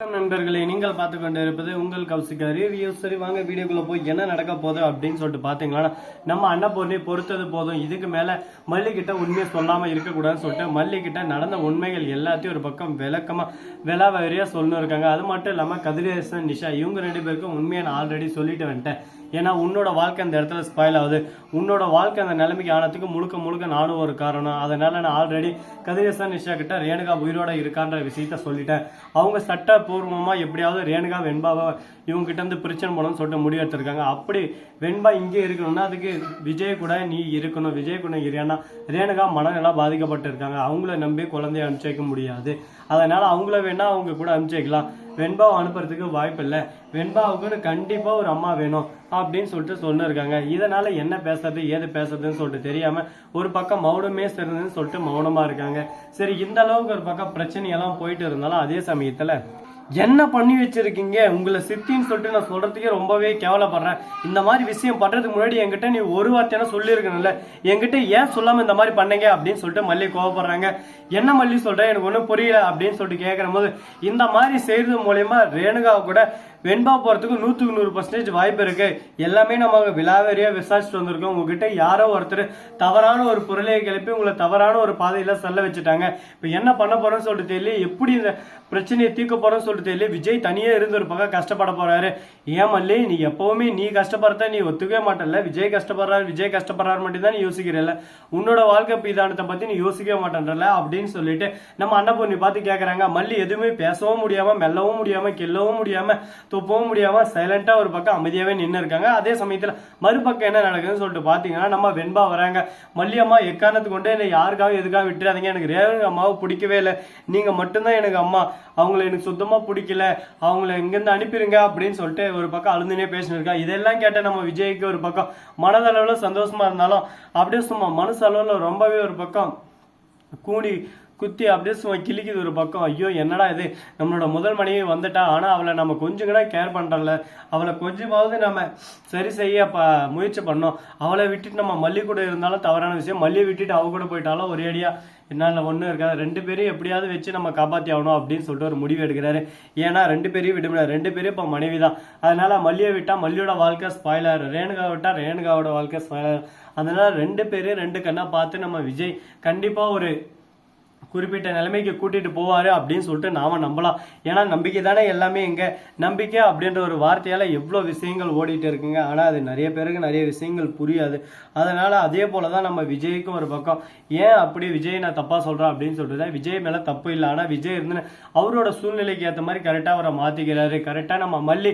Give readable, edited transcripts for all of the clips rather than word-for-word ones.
நண்பர்களே, நீங்கள் பார்த்து கொண்டு இருப்பது உங்கள் கௌசிகா ரிவ்யூ. சரி, வாங்க வீடியோக்குள்ள போய் என்ன நடக்க போகுது அப்படின்னு சொல்லிட்டு பாத்தீங்களா, நம்ம அன்னபூர்ணி பொறுத்தது போதும், இதுக்கு மேல மல்லி கிட்ட உண்மையை சொல்லாம இருக்கக்கூடாதுன்னு சொல்லிட்டு மல்லி கிட்ட நடந்த உண்மைகள் எல்லாத்தையும் ஒரு பக்கம் விளக்கமா விலாவரியா சொல்லணும் இருக்காங்க. அது மட்டும் இல்லாம கதிரேசன் நிஷா இவங்க ரெண்டு பேருக்கும் உண்மையை நான் ஆல்ரெடி சொல்லிட்டு வந்துட்டேன். ஏன்னா உன்னோட வாழ்க்கை அந்த இடத்துல ஸ்பாயில் ஆகுது, உன்னோட வாழ்க்கை அந்த நிலைமைக்கு ஆனதுக்கு முழுக்க முழுக்க நானும் ஒரு காரணம். அதனால நான் ஆல்ரெடி கதிரேசன் நிஷா கிட்ட ரேணுகா உயிரோட இருக்கான்ற விஷயத்த சொல்லிட்டேன். அவங்க சட்டப்பூர்வமா எப்படியாவது ரேணுகா வெண்பாவை இவங்க கிட்ட இருந்து பிரச்சனை பண்ணணும்னு சொல்லிட்டு முடிவு எடுத்திருக்காங்க. அப்படி வெண்பா இங்கே இருக்கணும்னா அதுக்கு விஜய் கூட நீ இருக்கணும். விஜய் கூட ஏன்னா ரேணுகா மனநலம் பாதிக்கப்பட்டு இருக்காங்க, அவங்கள நம்பி குழந்தைய அனுப்பிச்சு வைக்க முடியாது. அதனால அவங்கள வேணா அவங்க கூட அனுப்பிச்சு வைக்கலாம், வெண்பாவை அனுப்புறதுக்கு வாய்ப்பு இல்லை. வெண்பாவுக்குன்னு கண்டிப்பா ஒரு அம்மா வேணும் அப்படின்னு சொல்லிட்டு சொன்னிருக்காங்க. இதனால என்ன பேசுறது ஏது பேசுறதுன்னு சொல்லிட்டு தெரியாம ஒரு பக்கம் மௌனமே சிறந்ததுன்னு சொல்லிட்டு மௌனமா இருக்காங்க. சரி, இந்த அளவுக்கு ஒரு பக்கம் பிரச்சனையெல்லாம் போயிட்டு இருந்தாலும் அதே சமயத்துல என்ன பண்ணி வச்சிருக்கீங்க உங்களை சித்தின்னு சொல்லிட்டு நான் சொல்றதுக்கே ரொம்பவே கேவலப்படுறேன். இந்த மாதிரி விஷயம் பண்றதுக்கு முன்னாடி என்கிட்ட நீ ஒரு வார்த்தையான சொல்லியிருக்கணும்ல, என்கிட்ட ஏன் சொல்லாம இந்த மாதிரி பண்ணீங்க அப்படின்னு சொல்லிட்டு மல்லி கோவப்படுறாங்க. என்ன மல்லி சொல்றேன் எனக்கு ஒன்றும் புரியல அப்படின்னு சொல்லிட்டு கேட்கிற போது, இந்த மாதிரி செய்யறது மூலயமா ரேணுகா கூட வெண்பா போறதுக்கு 100% வாய்ப்பு இருக்கு. எல்லாமே நம்ம விலாவரியா விசாரிச்சுட்டு வந்திருக்கோம். உங்ககிட்ட யாரோ ஒருத்தர் தவறான ஒரு பொருளையை கிளப்பி உங்களை தவறான ஒரு பாதையில செல்ல வச்சுட்டாங்க. இப்ப என்ன பண்ண போறோம்னு சொல்லிட்டு தெரியல, எப்படி இந்த பிரச்சனையை தீர்க்க போறோம்னு சொல்லிட்டு தெரியல. விஜய் தனியே இருந்து ஒரு பக்கம் கஷ்டப்பட போறாரு. ஏன் மல்லி, நீ எப்பவுமே நீ கஷ்டப்படுறத நீ ஒத்துக்கவே மாட்டல. விஜய் கஷ்டப்படுறாரு மட்டும் தான் நீ யோசிக்கிறல்ல, உன்னோட வாழ்க்கை பீதானத்தை பத்தி நீ யோசிக்கவே மாட்டேன்றல அப்படின்னு சொல்லிட்டு நம்ம அன்னபூர்ணி பார்த்து கேட்கறாங்க. மல்லி எதுவுமே பேசவும் முடியாம மெல்லவும் முடியாம கெல்லவும் முடியாம துப்பவும் முடியாம சைலண்டா ஒரு பக்கம் அமைதியாவே நின்று இருக்காங்க. அதே சமயத்துல மறுபக்கம் என்ன நடக்குதுன்னு சொல்லிட்டு பாத்தீங்கன்னா, நம்ம வெண்பா வராங்க. மல்லியம்மா எக்காரணத்து கொண்டு என்ன யாருக்காக எதுக்காக விட்டுறாதீங்க, எனக்கு ரேணுகா அம்மாவை பிடிக்கவே இல்லை, நீங்க மட்டும்தான் எனக்கு அம்மா, அவங்கள எனக்கு சுத்தமா பிடிக்கல, அவங்கள இங்கிருந்து அனுப்பிடுங்க அப்படின்னு சொல்லிட்டு ஒரு பக்கம் அழுந்துனே பேசினிருக்கா. இதெல்லாம் கேட்ட நம்ம விஜய்க்கு ஒரு பக்கம் மனதளவுல சந்தோஷமா இருந்தாலும் அப்படியே சும்மா மனசு அளவுல ரொம்பவே ஒரு பக்கம் கூடி குத்தி அப்படியே சும்மா கிளிக்குது ஒரு பக்கம். ஐயோ என்னடா இது, நம்மளோட முதல் மனைவி வந்துட்டா, ஆனா அவளை நம்ம கொஞ்சம் கூட கேர் பண்றோம்ல, அவளை கொஞ்சமாவது நம்ம சரி செய்ய முயற்சி பண்ணோம். அவளை விட்டுட்டு நம்ம மல்லி கூட இருந்தாலும் தவறான விஷயம், மல்லியை விட்டுட்டு அவ கூட போயிட்டாலும் ஒரே அடியா என்னால ஒன்றும் இருக்காது, ரெண்டு பேரையும் எப்படியாவது வச்சு நம்ம காப்பாற்றி ஆகணும் அப்படின்னு சொல்லிட்டு ஒரு முடிவு எடுக்கிறாரு. ஏன்னா ரெண்டு பேரையும் விட முடியாது, ரெண்டு பேரும் இப்போ மனைவி தான். அதனால மல்லியை விட்டா மல்லியோட வாழ்க்கை ஸ்பாயிலர், ரேணுகா விட்டா ரேணுகாவோட வாழ்க்கை ஸ்பாயிலர். அதனால ரெண்டு பேரையும் ரெண்டு கண்ணா பார்த்து நம்ம விஜய் கண்டிப்பா ஒரு குறிப்பிட்ட நிலைமைக்கு கூட்டிட்டு போவாரு அப்படின்னு சொல்லிட்டு நாம நம்பலாம். ஏன்னா நம்பிக்கை தானே எல்லாமே. எங்க நம்பிக்கை அப்படின்ற ஒரு வார்த்தையால எவ்வளவு விஷயங்கள் ஓடிட்டு இருக்குங்க. ஆனா அது நிறைய பேருக்கு நிறைய விஷயங்கள் புரியாது. அதனால அதே போலதான் நம்ம விஜய்க்கும் ஒரு பக்கம் ஏன் அப்படி விஜய் நான் தப்பா சொல்றேன் அப்படின்னு சொல்லிட்டு, விஜய் மேல தப்பு இல்லை, ஆனா விஜய் இருந்து அவரோட சூழ்நிலைக்கு ஏற்ற மாதிரி கரெக்டா அவரை மாத்திக்கிறாரு. கரெக்டா நம்ம மல்லி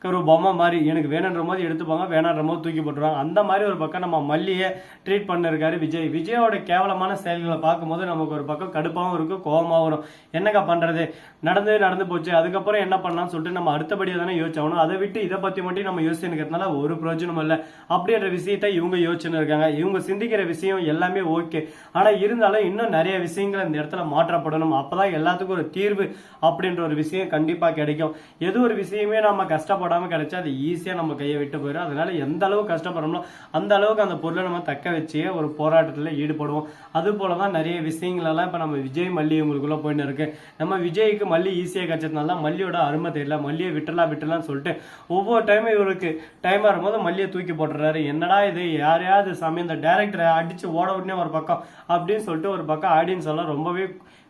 ஒரு பொம்மை மாதிரி எனக்கு வேணுன்ற போது எடுத்துப்பாங்க, வேணான்ற போது தூக்கி போட்டுருவாங்க. அந்த மாதிரி ஒரு பக்கம் நம்ம மல்லியை ட்ரீட் பண்ணிருக்காரு விஜய். விஜயோட கேவலமான செயல்களை பார்க்கும்போது நமக்கு ஒரு பக்கம் கடுப்பாகவும் இருக்கும், கோபமாகவும் வரும். என்னக்கா பண்றது, நடந்து போச்சு, அதுக்கப்புறம் என்ன பண்ணலாம்னு சொல்லிட்டு நம்ம அடுத்தபடியாக தானே யோசிச்சாகணும். அதை விட்டு இதை பத்தி மட்டும் நம்ம யோசிச்சுக்கிறதுனால ஒரு பிரயோஜனம் இல்லை அப்படின்ற விஷயத்த இவங்க யோசிச்சுன்னு இருக்காங்க. இவங்க சிந்திக்கிற விஷயம் எல்லாமே ஓகே, ஆனா இருந்தாலும் இன்னும் நிறைய விஷயங்கள் இந்த இடத்துல மாற்றப்படணும். அப்பதான் எல்லாத்துக்கும் ஒரு தீர்வு அப்படின்ற ஒரு விஷயம் கண்டிப்பா கிடைக்கும். எது ஒரு விஷயமே நம்ம கஷ்டப்பட கிடைச்சா அது ஈஸியா நம்ம கையை விட்டு போயிடும். அதனால எந்த அளவுக்கு கஷ்டப்படுறோமோ அந்த அளவுக்கு அந்த பொருளை நம்ம தக்க வச்சே ஒரு போராட்டத்துல ஈடுபடுவோம். அது போலதான் நிறைய விஷயங்கள் எல்லாம் இப்ப நம்ம விஜய் மல்லி உங்களுக்குள்ள போயிட்டு இருக்கு. நம்ம விஜய்க்கு மல்லி ஈஸியா கிடைச்சதுனால மல்லியோட அருமை தெரியல, மல்லியை விட்டுலாம்னு சொல்லிட்டு ஒவ்வொரு டைமும் இவருக்கு டைம் வரும்போது மல்லியை தூக்கி போட்டுறாரு. என்னடா இது, யாரையாவது சாமி இந்த டைரக்டரை அடிச்சு ஓட உடனே ஒரு பக்கம் அப்படின்னு சொல்லிட்டு ஒரு பக்கம் ஆடியன்ஸ் எல்லாம் ரொம்பவே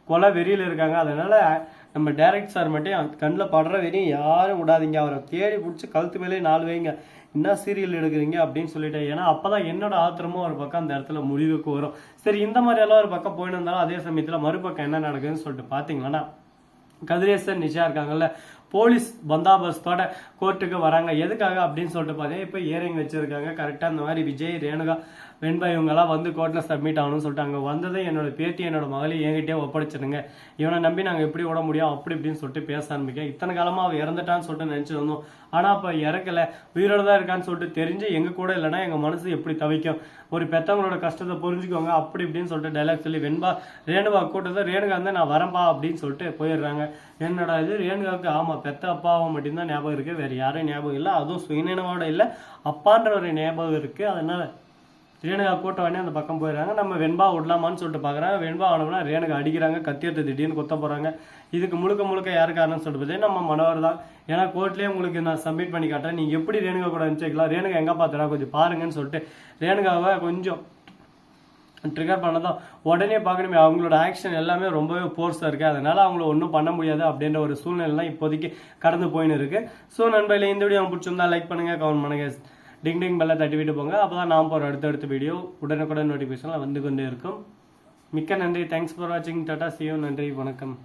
கொலை வெறியில் இருக்காங்க. அதனால நம்ம டைரக்ட் சார் மட்டும் கண்ணில் படுற வெறியும் யாரும் விடாதீங்க, அவரை தேடி பிடிச்சி கழுத்து மேலே 4 வைங்க, என்ன சீரியல் எடுக்கிறீங்க அப்படின்னு சொல்லிட்டேன். ஏன்னா அப்பதான் என்னோட ஆத்திரமும் ஒரு பக்கம் அந்த இடத்துல முடிவுக்கு வரும். சரி, இந்த மாதிரி எல்லாம் ஒரு பக்கம் போயிட்டு இருந்தாலும் அதே சமயத்துல மறுபக்கம் என்ன நடக்குதுன்னு சொல்லிட்டு பாத்தீங்கன்னா, கதிரேசன் நிஷா இருக்காங்கல்ல, போலீஸ் பந்தாபஸ்தோட கோர்ட்டுக்கு வராங்க. எதுக்காக அப்படின்னு சொல்லிட்டு பார்த்தீங்கன்னா, இப்போ இயரிங் வச்சிருக்காங்க. கரெக்டாக இந்த மாதிரி விஜய் ரேணுகா வெண்பா இவங்கெல்லாம் வந்து கோர்ட்டில் சப்மிட் ஆகணும்னு சொல்லிட்டு அங்கே வந்ததை என்னோட பேத்தி என்னோட மகளையும் என்கிட்டே ஒப்படைச்சிருங்க, இவனை நம்பி நாங்கள் எப்படி விட முடியும் அப்படி இப்படின்னு சொல்லிட்டு பேச ஆரம்பிக்க. இத்தனை காலமாக அவள் இறந்துட்டான்னு சொல்லிட்டு நினச்சி வந்தோம், ஆனால் அப்போ இறக்கல, உயிரோட தான் இருக்கான்னு சொல்லிட்டு தெரிஞ்சு எங்கள் கூட இல்லைன்னா எங்கள் மனசு எப்படி தவிக்கும், ஒரு பெத்தவங்களோட கஷ்டத்தை புரிஞ்சுக்கோங்க அப்படி இப்படின்னு சொல்லிட்டு டைலாக் சொல்லி வெண்பா ரேணுகா கூட்டத்தை ரேணுகா வந்து நான் வரம்பா அப்படின்னு சொல்லிட்டு போயிடுறாங்க. என்னடா இது, ரேணுகாவுக்கு ஆமா பெத்த அப்பாவை மட்டும்தான் ஞாபகம் இருக்கு, வேற யாரும் ஞாபகம் இல்லை, அதுவும் சுயநினைவோட இல்லை, அப்பான்ற ஒரு ஞாபகம் இருக்கு. அதனால ரேணுகா கூட்ட உடனே அந்த பக்கம் போயிடுறாங்க. நம்ம வெண்பா விடலாமான்னு சொல்லிட்டு பார்க்குறாங்க. வெண்பா ஆனோம்னா ரேணுகா அடிக்கிறாங்க, கத்தி எடுத்து திடீர்னு கொத்த போகிறாங்க. இதுக்கு முழுக்க யார் காரணம்னு சொல்லிட்டு பார்த்தீங்கன்னா நம்ம மனோகர் தான். ஏன்னா கோர்ட்லேயே உங்களுக்கு நான் சப்மிட் பண்ணி காட்டுறேன், நீங்கள் எப்படி ரேணுகா கூட அனுப்பிச்சிக்கலாம், ரேணுகா எங்கே பார்த்துறா கொஞ்சம் பாருங்கன்னு சொல்லிட்டு ரேணுகாவை கொஞ்சம் ட்ரிகர் பண்ணதான் உடனே பார்க்கணுமே. அவங்களோட ஆக்ஷன் எல்லாமே ரொம்பவே ஃபோர்ஸாக இருக்குது, அதனால் அவங்கள ஒன்றும் பண்ண முடியாது அப்படின்ற ஒரு சூழ்நிலை இப்போதைக்கு கடந்து போயின்னு இருக்குது. ஸோ நண்பர்களே, இந்த வீடியோ பிடிச்சிருந்தா லைக் பண்ணுங்கள், கமெண்ட் பண்ணுங்கள், டிங் பெல்லை தட்டி விட்டு போங்க. அப்போ தான் நான் போகிற அடுத்தடுத்த வீடியோ உடனுக்குடன் நோட்டிஃபிகேஷனில் வந்து கொண்டே இருக்கும். மிக்க நன்றி. தேங்க்ஸ் ஃபார் வாட்சிங். Tata, see you. நன்றி, வணக்கம்.